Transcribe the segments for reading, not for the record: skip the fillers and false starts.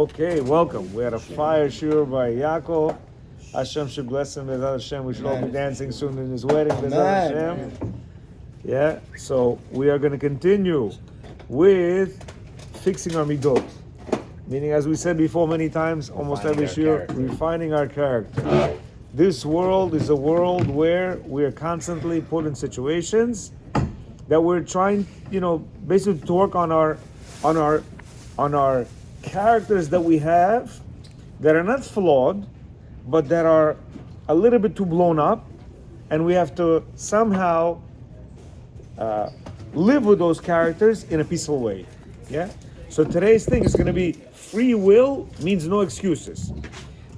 Okay, welcome. We had a fire shiur by Yaakov. Hashem should bless him. Bezat Hashem. We should all be dancing soon in his wedding. Bezat Hashem. Yeah. So we are going to continue with fixing our midot, meaning, as we said before many times, almost every shiur, refining our character. This world is a world where we are constantly put in situations that we're trying, basically to work on our characters that we have that are not flawed, but that are a little bit too blown up, and we have to somehow live with those characters in a peaceful way. Yeah. So today's thing is going to be free will means no excuses.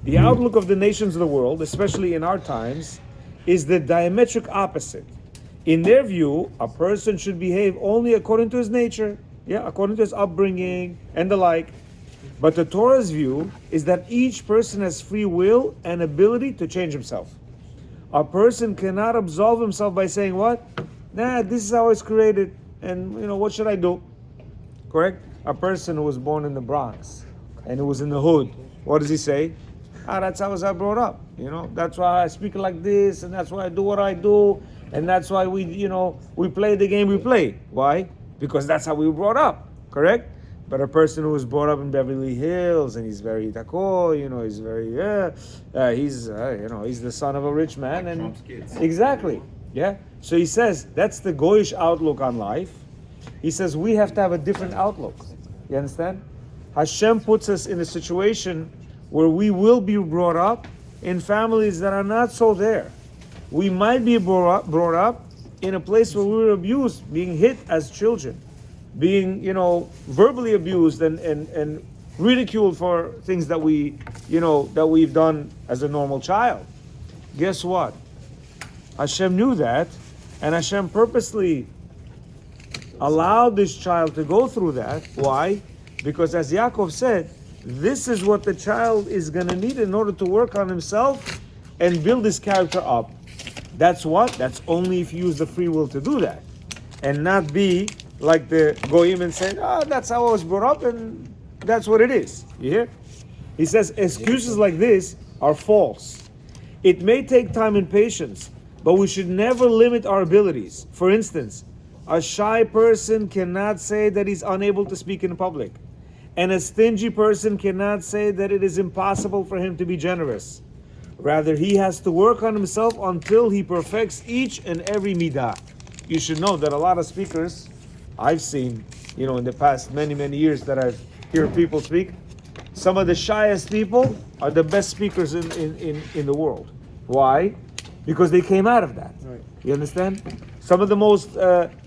The outlook of the nations of the world, especially in our times, is the diametric opposite. In their view, a person should behave only according to his nature, according to his upbringing and the like. But the Torah's view is that each person has free will and ability to change himself. A person cannot absolve himself by saying, what? This is how I was created, and what should I do? Correct? A person who was born in the Bronx and who was in the hood, what does he say? That's how I was brought up. That's why I speak like this, and that's why I do what I do, and that's why we play the game we play. Why? Because that's how we were brought up. Correct? But a person who was brought up in Beverly Hills and he's very tako, he's very he's the son of a rich man, and exactly, yeah. So he says that's the goyish outlook on life. He says we have to have a different outlook. You understand? Hashem puts us in a situation where we will be brought up in families that are not so there. We might be brought up in a place where we were abused, being hit as children, being, verbally abused and ridiculed for things that that we've done as a normal child. Guess what? Hashem knew that, and Hashem purposely allowed this child to go through that. Why? Because as Yaakov said, this is what the child is going to need in order to work on himself and build his character up. That's what? That's only if you use the free will to do that, and not be like the goyim and saying, that's how I was brought up and that's what it is. You hear? He says excuses like this are false. It may take time and patience, but we should never limit our abilities. For instance, a shy person cannot say that he's unable to speak in public, and a stingy person cannot say that it is impossible for him to be generous. Rather, he has to work on himself until he perfects each and every midah. You should know that a lot of speakers I've seen, in the past many, many years that I've heard people speak, some of the shyest people are the best speakers in the world. Why? Because they came out of that. Right. You understand? Some of the most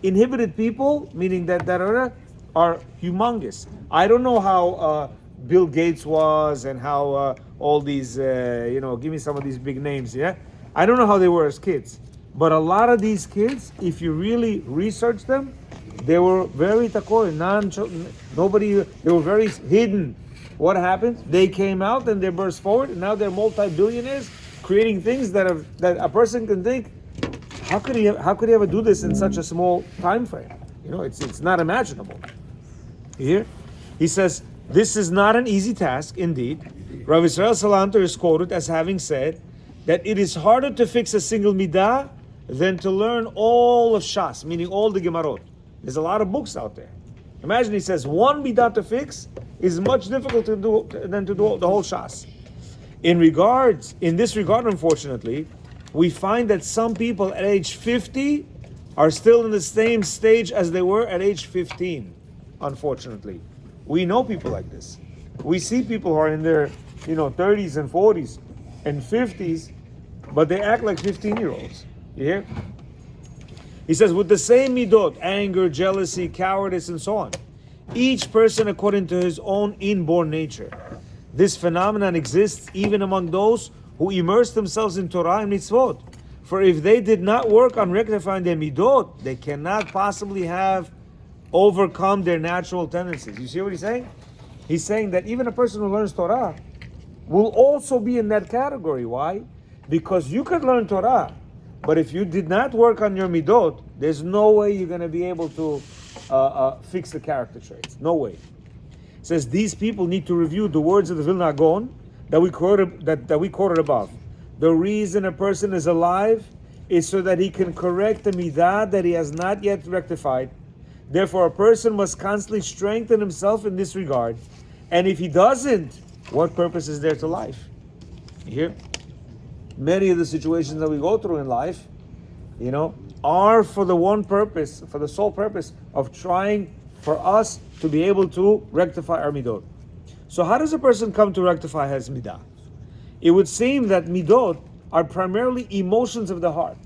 inhibited people, meaning that are humongous. I don't know how Bill Gates was and how all these, give me some of these big names, yeah? I don't know how they were as kids. But a lot of these kids, if you really research them, they were very takoi, they were very hidden. What happened? They came out and they burst forward, and now they're multi-billionaires creating things that a person can think, how could he ever do this in such a small time frame? It's not imaginable. Here, he says, this is not an easy task, indeed. Rav Israel Salanter is quoted as having said that it is harder to fix a single midah than to learn all of Shas, meaning all the Gemarot. There's a lot of books out there. Imagine he says one midah to fix is much difficult to do than to do the whole Shas. In this regard, unfortunately, we find that some people at age 50 are still in the same stage as they were at age 15. Unfortunately, we know people like this. We see people who are in their 30s and 40s and 50s, but they act like 15-year-olds. You hear? He says, with the same midot, anger, jealousy, cowardice, and so on, each person according to his own inborn nature. This phenomenon exists even among those who immerse themselves in Torah and mitzvot. For if they did not work on rectifying their midot, they cannot possibly have overcome their natural tendencies. You see what he's saying? He's saying that even a person who learns Torah will also be in that category. Why? Because you could learn Torah, but if you did not work on your midot, there's no way you're going to be able to fix the character traits. No way. says these people need to review the words of the Vilna Gaon that we quoted above. The reason a person is alive is so that he can correct the midah that he has not yet rectified. Therefore, a person must constantly strengthen himself in this regard. And if he doesn't, what purpose is there to life? You hear? Many of the situations that we go through in life, are for the one purpose, for the sole purpose of trying for us to be able to rectify our midot. So how does a person come to rectify his midah? It would seem that midot are primarily emotions of the heart.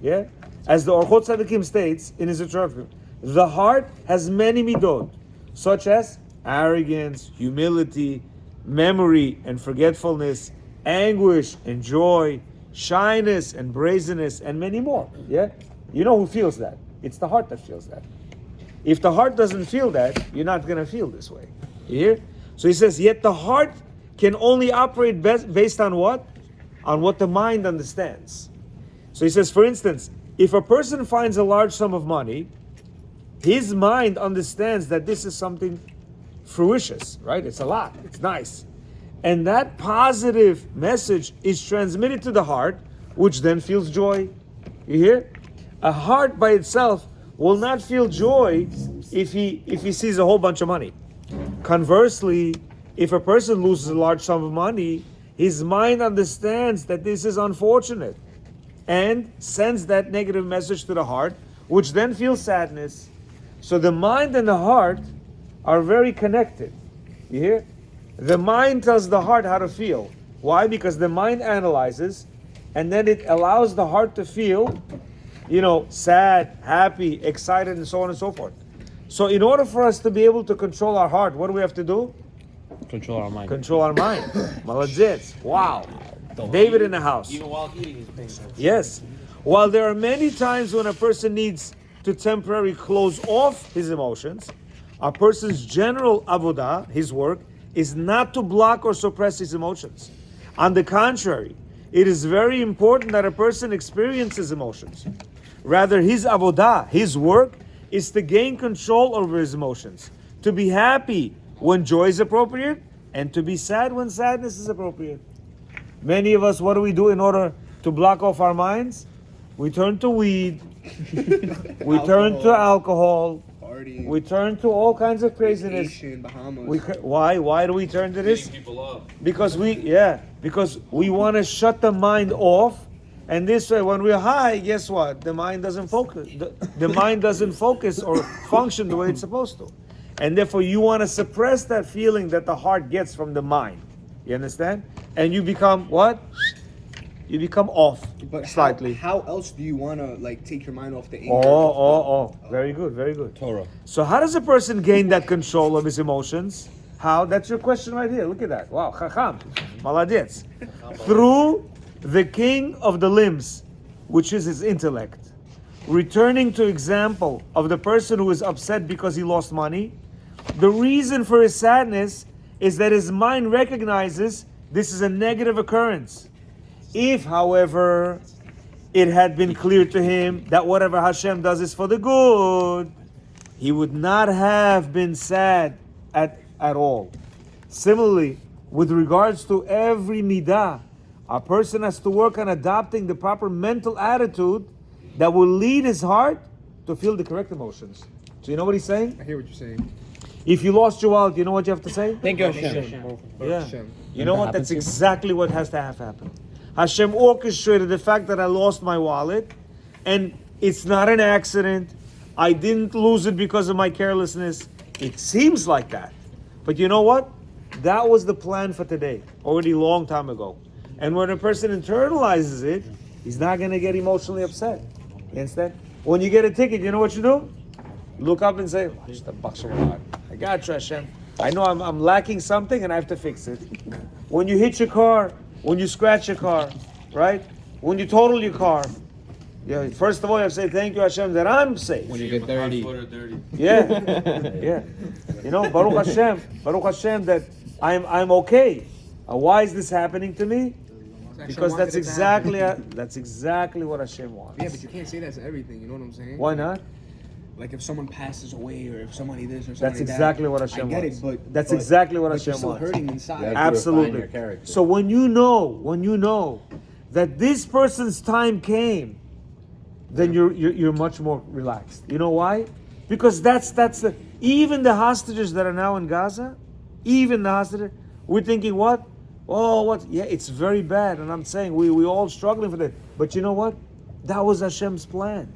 Yeah? As the Orchot Tzadikim states in his introduction, the heart has many midot, such as arrogance, humility, memory and forgetfulness, anguish and joy, shyness and brazenness, and many more. Yeah? You know who feels that? It's the heart that feels that. If the heart doesn't feel that, you're not going to feel this way. You hear? So he says, yet the heart can only operate based on what? On what the mind understands. So he says, for instance, if a person finds a large sum of money, his mind understands that this is something fruitious, right? It's a lot. It's nice. And that positive message is transmitted to the heart, which then feels joy. You hear? A heart by itself will not feel joy if he sees a whole bunch of money. Conversely, if a person loses a large sum of money, his mind understands that this is unfortunate and sends that negative message to the heart, which then feels sadness. So the mind and the heart are very connected. You hear? The mind tells the heart how to feel. Why? Because the mind analyzes, and then it allows the heart to feel, sad, happy, excited, and so on and so forth. So in order for us to be able to control our heart, what do we have to do? Control our mind. Control our mind. Maladzitz. Wow. David in the house. Even while eating is painful. Yes. While there are many times when a person needs to temporarily close off his emotions, a person's general avodah, his work, is not to block or suppress his emotions. On the contrary, it is very important that a person experiences emotions. Rather, his avodah, his work, is to gain control over his emotions, to be happy when joy is appropriate, and to be sad when sadness is appropriate. Many of us, what do we do in order to block off our minds? We turn to weed, we turn to alcohol, partying, we turn to all kinds of craziness. vacation, Bahamas. Why do we turn to this? Beating people up. Because we want to shut the mind off, and this way, when we're high, guess what? The mind doesn't focus. The mind doesn't focus or function the way it's supposed to, and therefore you want to suppress that feeling that the heart gets from the mind. You understand? And you become what? You become off slightly. How else do you want to take your mind off the anger? Oh. Very good, very good. Torah. So how does a person gain that control of his emotions? How? That's your question right here. Look at that. Wow, chacham, maladetz. Through the king of the limbs, which is his intellect. Returning to example of the person who is upset because he lost money, the reason for his sadness is that his mind recognizes this is a negative occurrence. If, however, it had been clear to him that whatever Hashem does is for the good, he would not have been sad at all. Similarly, with regards to every midah, a person has to work on adopting the proper mental attitude that will lead his heart to feel the correct emotions. So you know what he's saying? I hear what you're saying. If you lost your wallet, you know what you have to say? Thank you, Hashem. Yeah. Hashem. You know what? That's exactly what has to have happened. Hashem orchestrated the fact that I lost my wallet, and it's not an accident. I didn't lose it because of my carelessness. It seems like that. But you know what? That was the plan for today, already a long time ago. And when a person internalizes it, he's not going to get emotionally upset. You understand? When you get a ticket, you know what you do? Look up and say, I got you, Hashem. I know I'm lacking something and I have to fix it. When you hit your car, when you scratch your car, right? When you total your car, first of all you have to say thank you, Hashem, that I'm safe. When you get dirty. Yeah. Baruch Hashem that I'm okay. Why is this happening to me? Because that's exactly what Hashem wants. Yeah, but you can't say that to everything. You know what I'm saying? Why not? like if someone passes away or if somebody this or something That's like exactly that, what Hashem I get wants. it, but That's but- exactly what but Hashem you're still wants. hurting inside. Yeah. Absolutely. Your character. So when you know that this person's time came, then you're much more relaxed. You know why? Because that's the even the hostages that are now in Gaza, even the hostages, we're thinking what? Oh, what? Yeah, it's very bad, and I'm saying we all struggling for that. But you know what? That was Hashem's plan.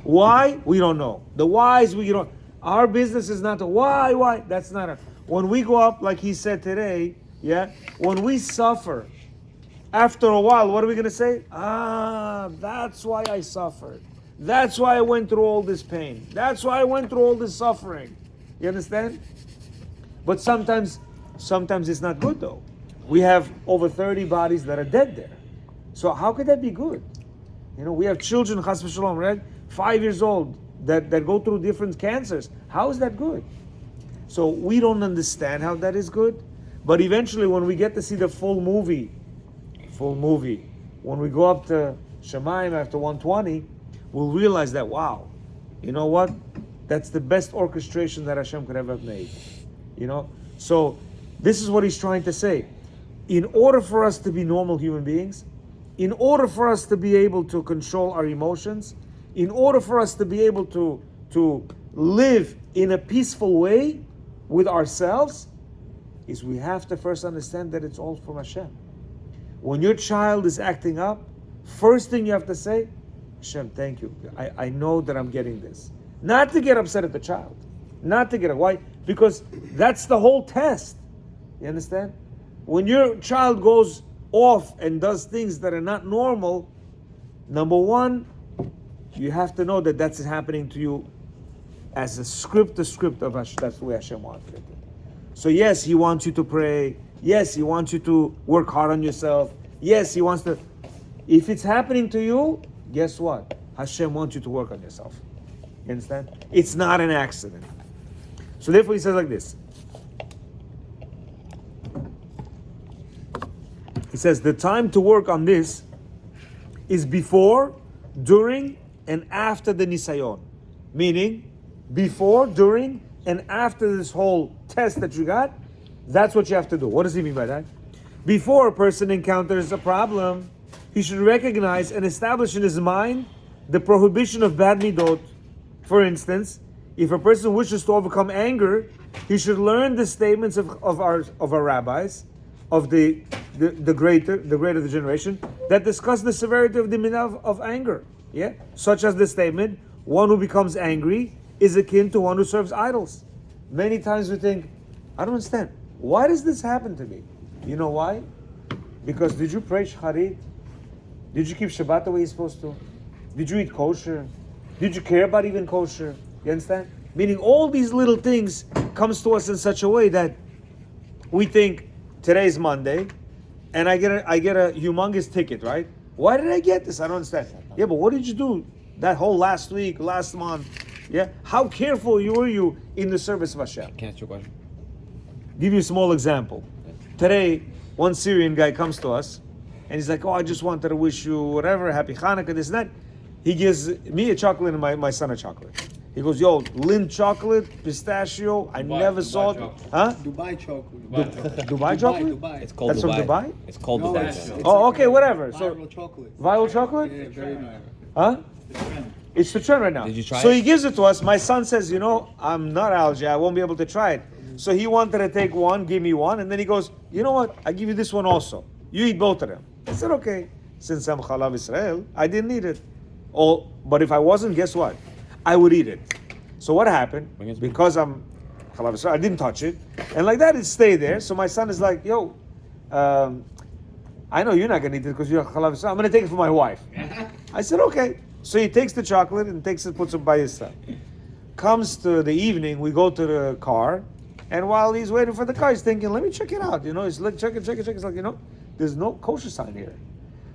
Why? We don't know. The whys we don't. Our business is not the why. That's not a. When we go up, like he said today, yeah. When we suffer, after a while, what are we gonna say? That's why I suffered. That's why I went through all this pain. That's why I went through all this suffering. You understand? But sometimes it's not good though. We have over 30 bodies that are dead there. So how could that be good? You know, we have children, chas v'shalom, right? 5 years old that go through different cancers. How is that good? So we don't understand how that is good. But eventually when we get to see the full movie, when we go up to Shemaim after 120, we'll realize that, wow, you know what? That's the best orchestration that Hashem could ever have made. You know? So this is what he's trying to say. In order for us to be normal human beings, in order for us to be able to control our emotions, in order for us to be able to live in a peaceful way with ourselves, is we have to first understand that it's all from Hashem. When your child is acting up, first thing you have to say, Hashem, thank you. I know that I'm getting this. Not to get upset at the child. Not to get why? Because that's the whole test. You understand? When your child goes off and does things that are not normal, number one, you have to know that that's happening to you as a script of Hashem. That's the way Hashem wants it. So yes, He wants you to pray. Yes, He wants you to work hard on yourself. Yes, He wants to. If it's happening to you, guess what? Hashem wants you to work on yourself. You understand? It's not an accident. So therefore He says like this. He says the time to work on this is before, during, and after the Nisayon. Meaning, before, during, and after this whole test that you got, that's what you have to do. What does he mean by that? Before a person encounters a problem, he should recognize and establish in his mind the prohibition of bad midot. For instance, if a person wishes to overcome anger, he should learn the statements of our rabbis, of the greater the generation, that discuss the severity of the midah of anger. Yeah, such as the statement, one who becomes angry is akin to one who serves idols. Many times we think, I don't understand. Why does this happen to me? You know why? Because did you pray shacharit? Did you keep Shabbat the way you're supposed to? Did you eat kosher? Did you care about even kosher? You understand? Meaning all these little things comes to us in such a way that we think today's Monday, and I get a humongous ticket, right? Why did I get this? I don't understand. Yeah, but what did you do that whole last week, last month? Yeah, how careful were you in the service of Hashem? Can I ask you a question? Give you a small example. Today, one Syrian guy comes to us, and he's like, "Oh, I just wanted to wish you whatever, happy Hanukkah, this and that." He gives me a chocolate and my son a chocolate. He goes, "Yo, Lindt chocolate, pistachio. I never saw it." chocolate. Huh? Dubai chocolate. Dubai chocolate? Dubai. It's called That's from Dubai. Dubai? It's called No, Dubai. it's- now. it's Oh, like okay, a whatever. So, viral chocolate. viral chocolate? Yeah, very viral. Huh? It's the trend right now. Did you try so it? he gives it to us. My son says, "You know, I'm not allergic. I won't be able to try it." So he wanted to take one, give me one, and then he goes, "You know what? I give you this one also. You eat both of them." I said, "Okay." Since I'm Chalav Israel, I didn't eat it. Oh, but if I wasn't, guess what? I would eat it. So what happened? Bring it to me. Because I'm Chalav Israel, I didn't touch it, and like that, it stayed there. So my son is like, "Yo, I know you're not gonna eat it because you're Chalav Israel. I'm gonna take it for my wife." I said, "Okay." So he takes the chocolate and takes it, puts it by his side. Comes to the evening, we go to the car, and while he's waiting for the car, he's thinking, "Let me check it out." You know, he's like, check it. It's like, you know, there's no kosher sign here.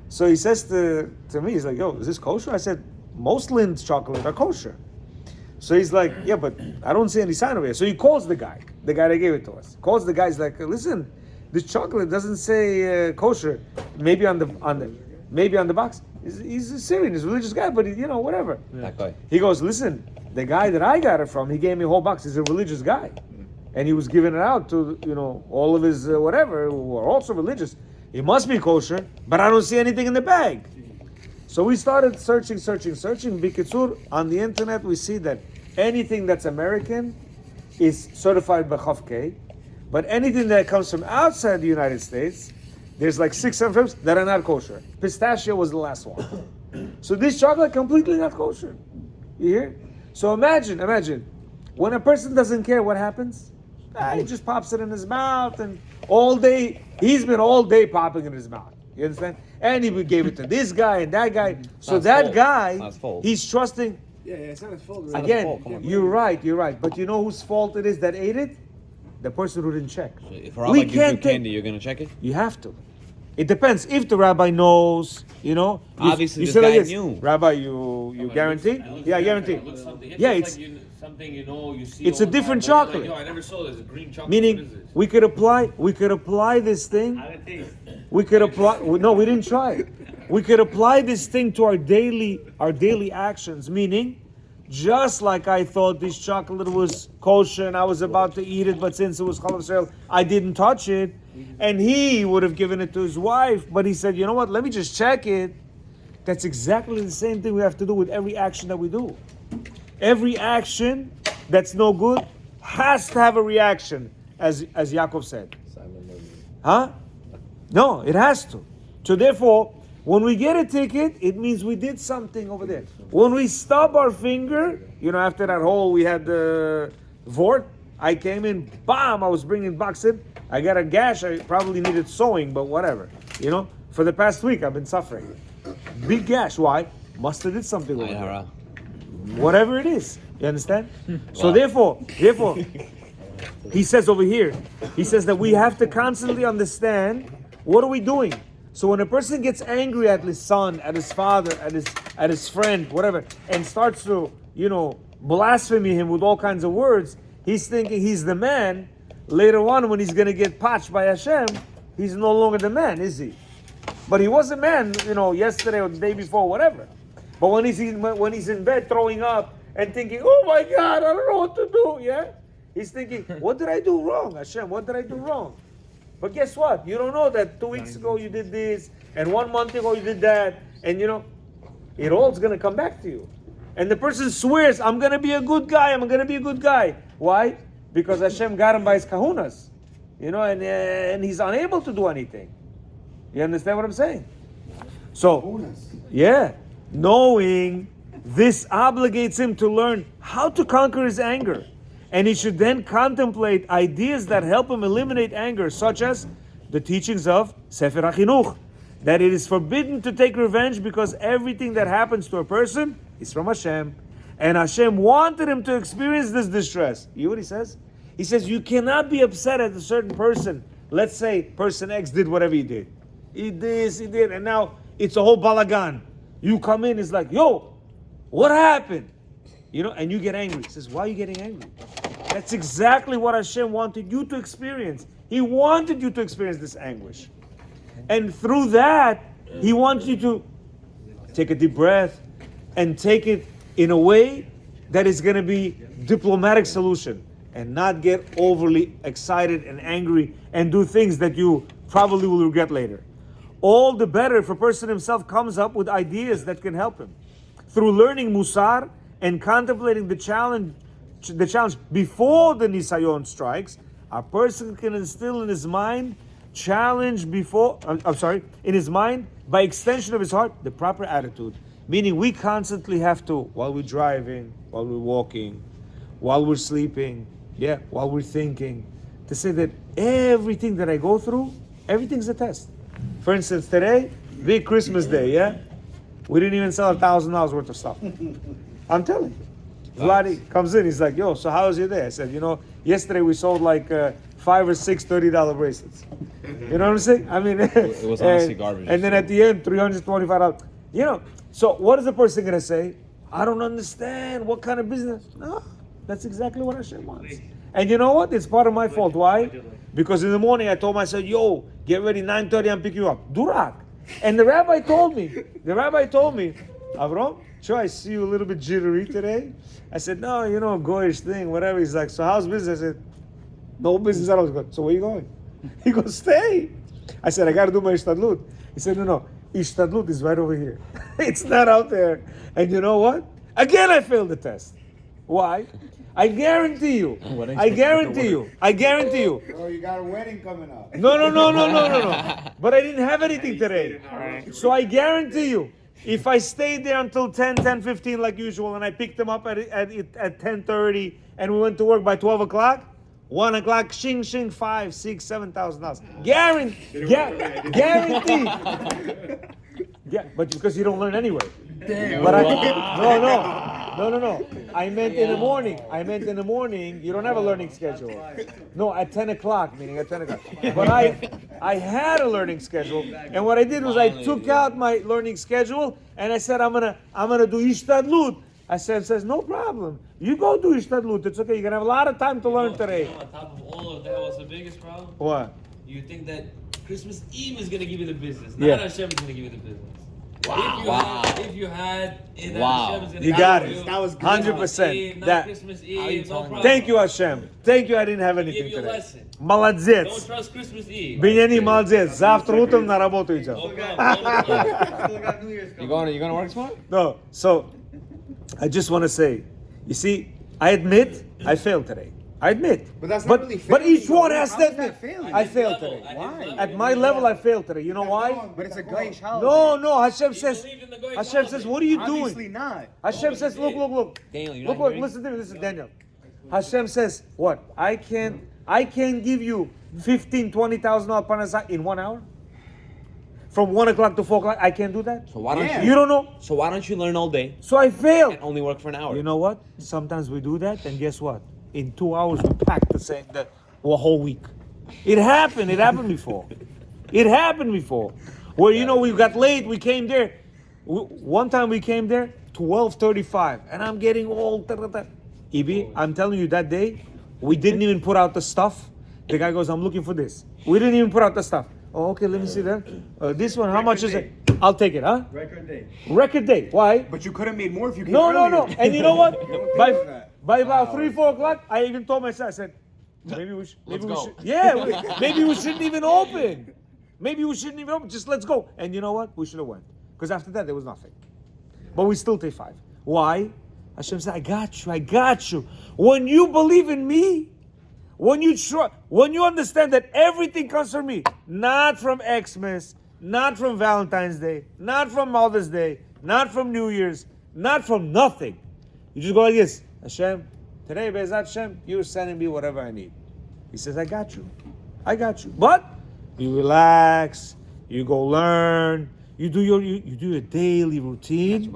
So he says to me, he's like, "Yo, is this kosher?" I said, "Most Lindt chocolate are kosher." So he's like, "Yeah, but I don't see any sign over here." So he calls the guy that gave it to us. Calls the guy, he's like, "Listen, this chocolate doesn't say kosher. Maybe on the box." He's a Syrian, he's a religious guy, but you know, whatever. That guy. He goes, "Listen, The guy that I got it from, he gave me a whole box. He's a religious guy. And he was giving it out to, all of his whatever, who are also religious. It must be kosher, but I don't see anything in the bag. So we started searching. B'kitzur, on the internet, we see that anything that's American is certified by Chav K, but anything that comes from outside the United States, there's like 6-7 films that are not kosher. Pistachio was the last one. So this chocolate completely not kosher. You hear? So imagine, when a person doesn't care, what happens? He just pops it in his mouth, and all day, he's been all day popping in his mouth. You understand? And he gave it to this guy and that guy. So that guy, he's trusting. Yeah, it's not his fault. not his Again, fault, come on. you're right. But you know whose fault it is that ate it? The person who didn't check. So if a rabbi gives you candy, you're gonna check it? You have to. It depends. If the rabbi knows, Obviously, you this say like guy this, knew. Rabbi, you guarantee? Yeah, I guarantee. Yeah, it's something you see. it's all a the different time, but chocolate. you're like, yo, I never saw this. A green chocolate. What meaning is this? we could apply this thing. We could apply. No, we didn't try it. We could apply this thing to our daily actions. Meaning, just like I thought this chocolate was kosher and I was about to eat it, but since it was Chalav Israel, I didn't touch it. And he would have given it to his wife, but he said, you know what? Let me just check it. That's exactly the same thing we have to do with every action that we do. Every action that's no good has to have a reaction, as Yaakov said. Huh? No, it has to. So therefore, when we get a ticket, it means we did something over there. When we stub our finger, after that hole we had the vort, I came in, bam, I was bringing box in. I got a gash, I probably needed sewing, but whatever. For the past week, I've been suffering. Big gash, why? Must have did something over there. Whatever it is, you understand? So therefore, he says over here, he says that we have to constantly understand, what are we doing? So when a person gets angry at his son, at his father, at his friend, whatever, and starts to, blaspheme him with all kinds of words, he's thinking he's the man. Later on, when he's going to get patched by Hashem, he's no longer the man, is he? But he was a man, yesterday or the day before, whatever. But when he's in bed throwing up and thinking, oh my God, I don't know what to do, yeah? He's thinking, what did I do wrong, Hashem? What did I do wrong? But guess what? You don't know that 2 weeks ago you did this, and 1 month ago you did that, and it all's going to come back to you. And the person swears, I'm going to be a good guy, Why? Because Hashem got him by his kahunas, and he's unable to do anything. You understand what I'm saying? So, yeah, knowing this obligates him to learn how to conquer his anger. And he should then contemplate ideas that help him eliminate anger, such as the teachings of Sefer HaChinuch, that it is forbidden to take revenge because everything that happens to a person is from Hashem. And Hashem wanted him to experience this distress. You know what he says? He says, you cannot be upset at a certain person. Let's say person X did whatever he did. He did, and now it's a whole balagan. You come in, it's like, yo, what happened? And you get angry. He says, why are you getting angry? That's exactly what Hashem wanted you to experience. He wanted you to experience this anguish. And through that, He wants you to take a deep breath and take it in a way that is going to be diplomatic solution and not get overly excited and angry and do things that you probably will regret later. All the better if a person himself comes up with ideas that can help him. Through learning Musar and contemplating the challenge before the Nisayon strikes, a person can instill in his mind in his mind, by extension of his heart, the proper attitude. Meaning we constantly have to, while we're driving, while we're walking, while we're sleeping, while we're thinking, to say that everything that I go through, everything's a test. For instance, today, big Christmas day, we didn't even sell $1,000 worth of stuff. I'm telling you. Vladi comes in, he's like, yo, so how was your day? I said, yesterday we sold like 5 or 6 $30 bracelets. You know what I'm saying? I mean, it was honestly garbage. And then at the end, $325. So what is the person going to say? I don't understand. What kind of business? No, that's exactly what Hashem wants. And you know what? It's part of my fault. Why? Because in the morning I told myself, yo, get ready, 9:30, I'm picking you up. Durak. And the rabbi told me, Avram, Joe, I see you a little bit jittery today. I said, no, goyish thing, whatever. He's like, so how's business? I said, no business at all. He goes, so where you going? He goes, stay. I said, I got to do my ishtadlut. He said, no, ishtadlut is right over here. It's not out there. And you know what? Again, I failed the test. Why? I guarantee you. I guarantee you. Oh, you got a wedding coming up. No. But I didn't have anything today. So I guarantee you, if I stayed there until 10:15 like usual, and I picked them up at 10:30, and we went to work by 12 o'clock, 1 o'clock, shing, $5,000, $6,000, $7,000. Guarantee. Yeah, but because you don't learn anyway. Damn. But no. I meant in the morning. You don't have a learning schedule. No, at 10 o'clock, meaning at 10 o'clock. But I had a learning schedule, and what I did was I took out my learning schedule and I said I'm gonna do ishtadlut. I says no problem. You go do ishtadlut. It's okay. You're gonna have a lot of time to learn today. On top of all of that, what's the biggest problem? What? You think that Christmas Eve is gonna give you the business, Yeah. not Hashem is gonna give you the business. Wow. If you had it, Wow. Hashem is gonna You give got you it. That was good. 100%. Eve, not That. Christmas How you Eve, no telling me? problem. Thank you, Hashem. Thank you. I didn't have Give anything you a today. lesson. Don't Молодец. trust Christmas Eve. Беньяни молодец. Завтра утром на работу идем. No problem. You gonna work tomorrow? No, so I just want to say, you see, I admit I failed today. I admit. But that's not really But failing, each one though. has How to is that admit. failing? I failed Level, today. at his Why? level. At my level, I failed today. You know why? But it's a goyish holiday. No, Hashem You says, believe in the Goyish Hashem says, holiday. what are you Obviously doing? not. Hashem says, look. Daniel, you're Look, not hearing? listen to me, listen, Daniel. Hashem says, what? I can't give you $15,000-$20,000 parnasa in 1 hour? From 1 o'clock to 4 o'clock, I can't do that? So why don't Yeah. You don't know? So why don't you learn all day So I failed. and only work for an hour? You know what? Sometimes we do that, and guess what? In 2 hours, we pack the whole week. It happened before. Where, we got late, we came there. One time we came there, 12:35, and I'm getting all... Ibi, I'm telling you, that day, we didn't even put out the stuff. The guy goes, I'm looking for this. We didn't even put out the stuff. Oh, okay, let me see that. This one, how much is it? I'll take it, huh? Record day. Why? But you could have made more if you came No. earlier. And you know what? Don't by think of that. by about 3-4 o'clock, I even told myself, I said, maybe we should. Let's go. Maybe we shouldn't even open. Just let's go. And you know what? We should have went. Because after that, there was nothing. But we still take 5. Why? Hashem said, I got you. When you believe in me, when you understand that everything comes from me, not from Xmas, not from Valentine's Day, not from Mother's Day, not from New Year's, not from nothing. You just go like this, Hashem, today, Be'ezat Hashem, you're sending me whatever I need. He says, I got you. But you relax, you go learn, you do your daily routine.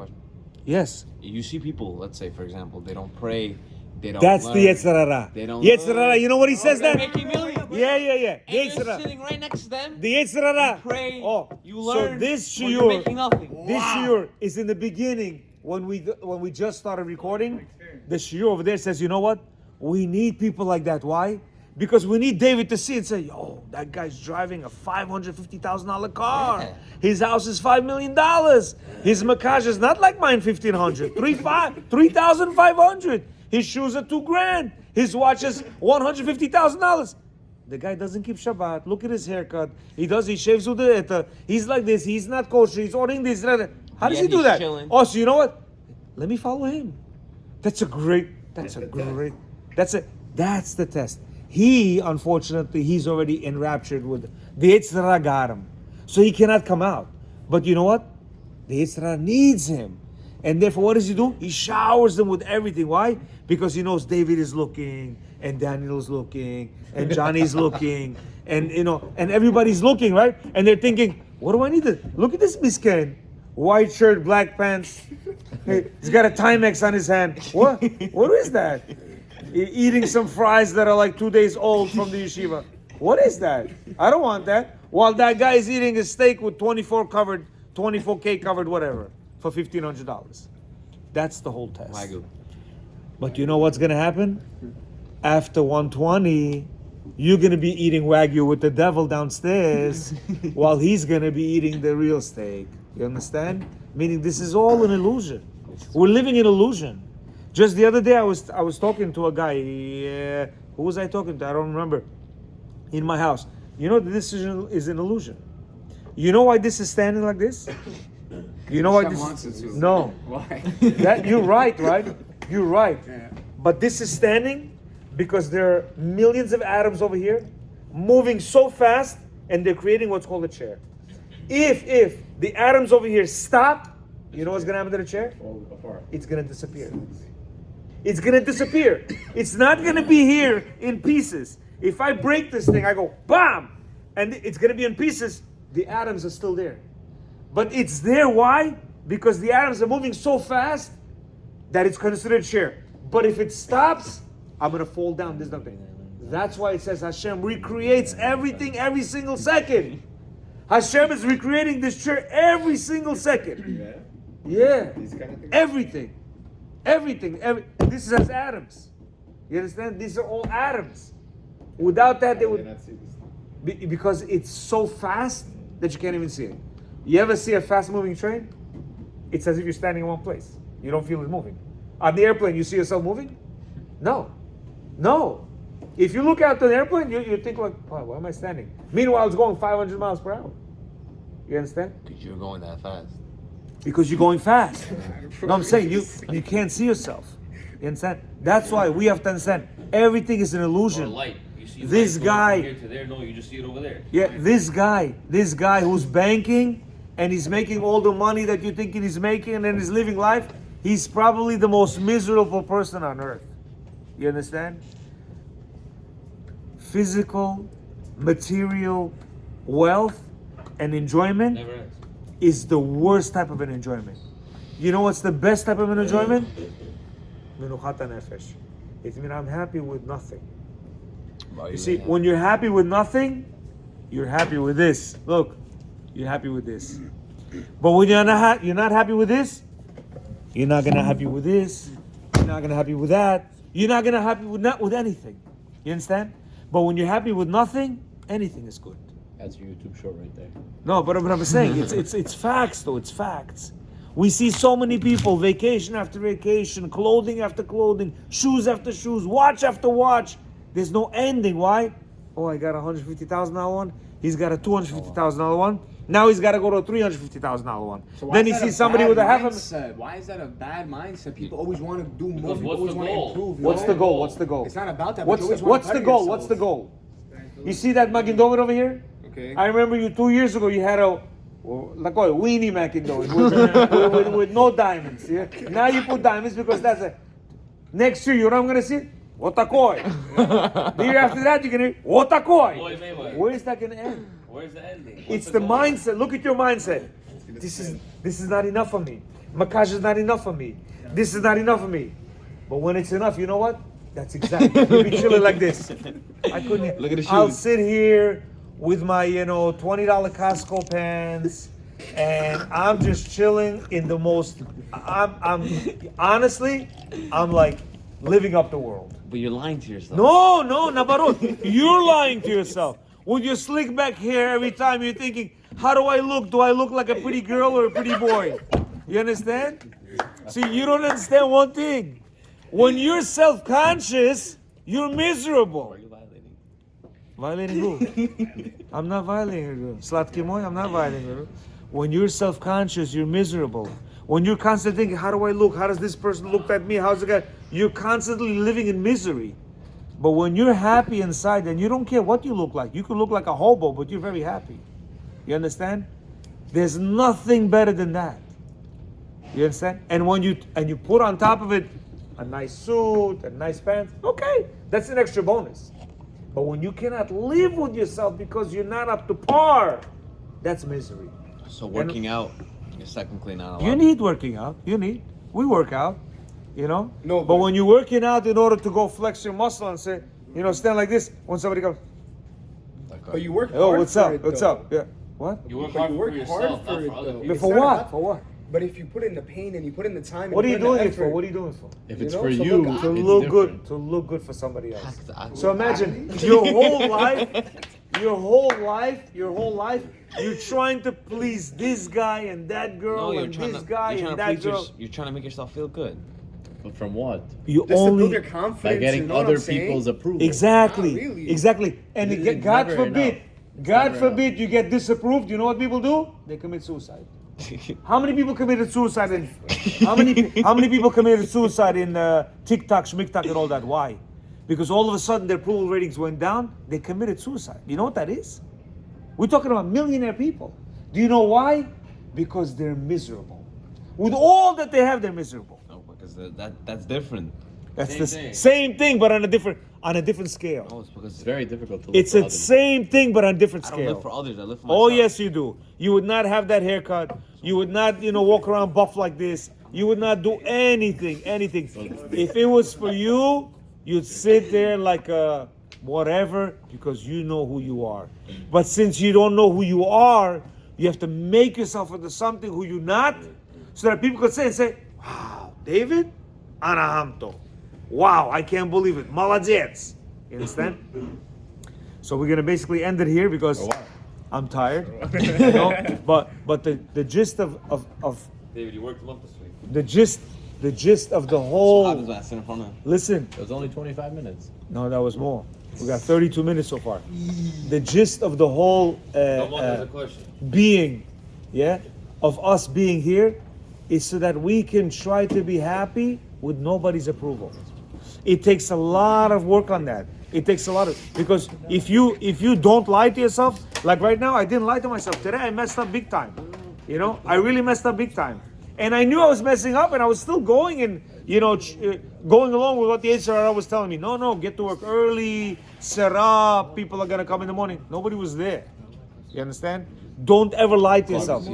Yes. You see people, let's say, for example, they don't pray, they don't That's learn, the Yetzer Hara. They don't Yetzer Hara, learn. you know what he says They're then? making millions. Yeah. And Yetzer you're Hara. sitting right next to them. The Yetzer Hara. You pray, you So learn, this but you're making shiur, nothing. this shiur is in the beginning when we just started recording. The shiur over there says, you know what? We need people like that. Why? Because we need David to see and say, yo, that guy's driving a $550,000 car. Yeah. His house is $5 million. His Makaj is not like mine, $1,500. $3,500. His shoes are $2,000. His watch is $150,000. The guy doesn't keep Shabbat. Look at his haircut. He shaves with the eta. He's like this. He's not kosher. He's ordering this. How does Yeah, he do he's that? chilling. Oh, so you know what? Let me follow him. That's the test. He, unfortunately, he's already enraptured with the Yetzer Hara got him. So he cannot come out. But you know what? The Yetzer Hara needs him. And therefore, what does he do? He showers them with everything. Why? Because he knows David is looking, and Daniel is looking, and Johnny's looking, and and everybody's looking, right? And they're thinking, what do I need to look at this miskin? White shirt, black pants. He's got a Timex on his hand. What is that? Eating some fries that are like 2 days old from the yeshiva. What is that? I don't want that. While that guy is eating a steak with 24K covered whatever for $1,500. That's the whole test. Wagyu. But you know what's going to happen? After 120, you're going to be eating Wagyu with the devil downstairs while he's going to be eating the real steak. You understand? Meaning this is all an illusion. We're living in illusion. Just the other day, I was talking to a guy. Who was I talking to? I don't remember. In my house. You know, this is an illusion. You know why this is standing like this? You know why this? No. Why? That you're right, right? You're right. Yeah. But this is standing because there are millions of atoms over here moving so fast, and they're creating what's called a chair. If the atoms over here stop, you know what's gonna happen to the chair? It's gonna disappear. It's gonna disappear. It's not gonna be here in pieces. If I break this thing, I go BAM! And it's gonna be in pieces. The atoms are still there. But it's there, why? Because the atoms are moving so fast that it's considered a chair. But if it stops, I'm gonna fall down. There's nothing. That's why it says Hashem recreates everything every single second. Hashem is recreating this chair every single second. Yeah. Everything. Everything. This has atoms. You understand? These are all atoms. Without that, they would. Because it's so fast that you can't even see it. You ever see a fast-moving train? It's as if you're standing in one place. You don't feel it moving. On the airplane, you see yourself moving? No. No. If you look out to the airplane, you think like, wow, why am I standing? Meanwhile, it's going 500 miles per hour. You understand? Because you're going that fast. Because you're going fast. No, I'm saying you can't see yourself. You understand? That's why we have to understand everything is an Or illusion. light. You see This light going guy- from here to there. No, you just see it over there. Yeah, this guy who's banking and he's making all the money that you're thinking he's making and he's living life, he's probably the most miserable person on earth. You understand? Physical, material wealth and enjoyment Never ends. is the worst type of an enjoyment. You know what's the best type of an enjoyment? Menuchat nefesh. It means I'm happy with nothing. You see, when you're happy with nothing, you're happy with this. Look, you're happy with this. But when you're not happy with this, you're not gonna happy with this. You're not gonna happy with that. You're not gonna happy with anything. You understand? But when you're happy with nothing, anything is good. That's your YouTube show right there. No, but I'm saying it's facts though. It's facts. We see so many people, vacation after vacation, clothing after clothing, shoes after shoes, watch after watch. There's no ending. Why? Oh, I got a $150,000 one. He's got a $250,000 one. Now he's got to go to a $350,000 one. So why Then is he that sees a somebody bad with a half a. mindset? Why is that a bad mindset? People always want to do more. Because People what's always the want to goal? improve. you What's know? the goal? What's the goal? It's not about that. but What's you always the, wanna what's the better goal? What's the yourself. goal? You see that Magen David over here? Okay. I remember you 2 years ago. You had a like a weenie Magen David with no diamonds. Yeah. Now you put diamonds because that's a. Next year, you know what I'm gonna see? What a koi. The year after that, you're gonna hear what a koi. Floyd Mayweather. Where is that gonna end? Where's the ending? What's It's the goal? mindset. Look at your mindset. This is not enough for me. Makash is not enough for me. This is not enough for me. But when it's enough, you know what? That's exactly. You'll be chilling like this. I couldn't. Look at the I'll shoes. sit here with my $20 Costco pants, and I'm just chilling in the most. I'm honestly, I'm like living up the world. But you're lying to yourself. No, Nabarot, you're lying to yourself. With your slick back hair, every time you're thinking, how do I look? Do I look like a pretty girl or a pretty boy? You understand? See, you don't understand one thing. When you're self-conscious, you're miserable. Are you violating? Violating who? I'm not violating her. Slatki moy, I'm not violating her. When you're self-conscious, you're miserable. When you're constantly thinking, how do I look? How does this person look at me? How's the guy? You're constantly living in misery. But when you're happy inside, then you don't care what you look like. You could look like a hobo, but you're very happy. You understand? There's nothing better than that. You understand? And when you put on top of it a nice suit and nice pants, okay, that's an extra bonus. But when you cannot live with yourself because you're not up to par, that's misery. So working out is technically not allowed. You need working out. We work out, No, But when you're working out in order to go flex your muscle and say, stand like this, when somebody comes, But you work hard oh, what's for up? it, What's though. up? Yeah. What? You work But hard you for work yourself, hard for not it, for other though. people. For It's not what? about- For what? But if you put in the pain and you put in the time, and What are you you put in doing the it for? effort, What are you doing it for? If You it's know, for so you, look, To it's look different. good. To look good for somebody else. Exactly. So imagine your whole life. your whole life, you're trying to please this guy and that girl No, you're and trying this to, guy you're and trying that to girl. you're trying to make yourself feel good. But from what? You Just to build only your confidence. By getting you know what other I'm saying? people's approval. exactly, Not really. exactly. And It's again, God never forbid, enough. God never forbid you get disapproved. You know what people do? They commit suicide. How many people committed suicide in how many people committed suicide in TikTok, Schmiktok, and all that? Why? Because all of a sudden their approval ratings went down. They committed suicide. You know what that is? We're talking about millionaire people. Do you know why? Because they're miserable. With all that they have, they're miserable. No, because that's different. That's Same the thing. same thing, but on a different scale. No, it's because It's very difficult to live It's for the others. same thing, but on a different I don't scale. live for others. I live for myself. Oh yes, you do. You would not have that haircut. You would not, walk around buff like this. You would not do anything. If it was for you, you'd sit there like a whatever because you know who you are. But since you don't know who you are, you have to make yourself into something who you're not, so that people can say, "Wow, David, Anahamto. Wow, I can't believe it. Молодец." You understand? So we're gonna basically end it here because I'm tired. But the gist of David, you worked a month this week. the gist of the What whole happens when I sit in front of listen. It was only 25 minutes. No, that was more. We got 32 minutes so far. The gist of the whole No one has a question. being, of us being here, is so that we can try to be happy with nobody's approval. It takes a lot of work on that. It takes a lot of, because if you don't lie to yourself, like right now, I didn't lie to myself. Today I messed up big time. I really messed up big time. And I knew I was messing up, and I was still going and going along with what the HRR was telling me. No, get to work early, set up, people are gonna come in the morning. Nobody was there. You understand? Don't ever lie to yourself.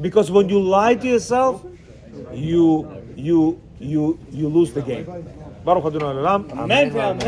Because when you lie to yourself, you lose the game. Baruch Adonai Olam. Amen.